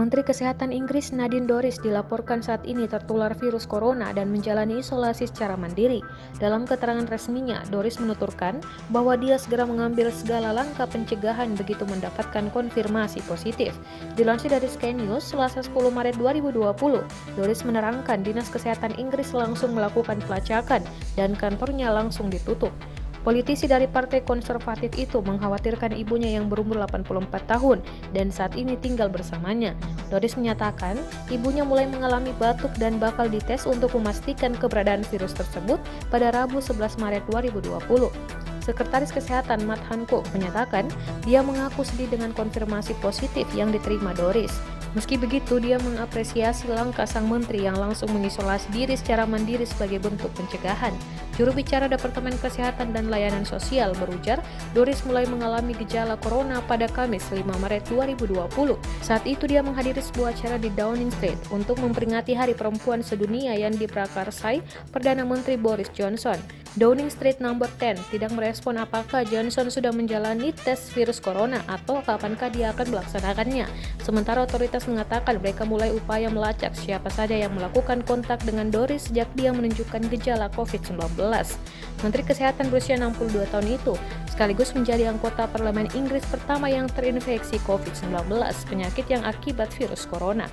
Menteri Kesehatan Inggris Nadine Dorries dilaporkan saat ini tertular virus corona dan menjalani isolasi secara mandiri. Dalam keterangan resminya, Dorries menuturkan bahwa dia segera mengambil segala langkah pencegahan begitu mendapatkan konfirmasi positif. Dilansir dari Sky News, Selasa 10 Maret 2020, Dorries menerangkan Dinas Kesehatan Inggris langsung melakukan pelacakan dan kantornya langsung ditutup. Politisi dari Partai Konservatif itu mengkhawatirkan ibunya yang berumur 84 tahun dan saat ini tinggal bersamanya. Dorries menyatakan ibunya mulai mengalami batuk dan bakal dites untuk memastikan keberadaan virus tersebut pada Rabu 11 Maret 2020. Sekretaris Kesehatan Matt Hancock menyatakan dia mengaku sedih dengan konfirmasi positif yang diterima Dorries. Meski begitu, dia mengapresiasi langkah sang menteri yang langsung mengisolasi diri secara mandiri sebagai bentuk pencegahan. Juru bicara Departemen Kesehatan dan Layanan Sosial berujar, Dorries mulai mengalami gejala corona pada Kamis 5 Maret 2020. Saat itu dia menghadiri sebuah acara di Downing Street untuk memperingati Hari Perempuan Sedunia yang diprakarsai Perdana Menteri Boris Johnson. Downing Street Number 10 tidak merespon apakah Johnson sudah menjalani tes virus corona atau kapankah dia akan melaksanakannya. Sementara otoritas mengatakan mereka mulai upaya melacak siapa saja yang melakukan kontak dengan Dorries sejak dia menunjukkan gejala COVID-19. Menteri Kesehatan berusia 62 tahun itu sekaligus menjadi anggota Parlemen Inggris pertama yang terinfeksi COVID-19, penyakit yang akibat virus corona.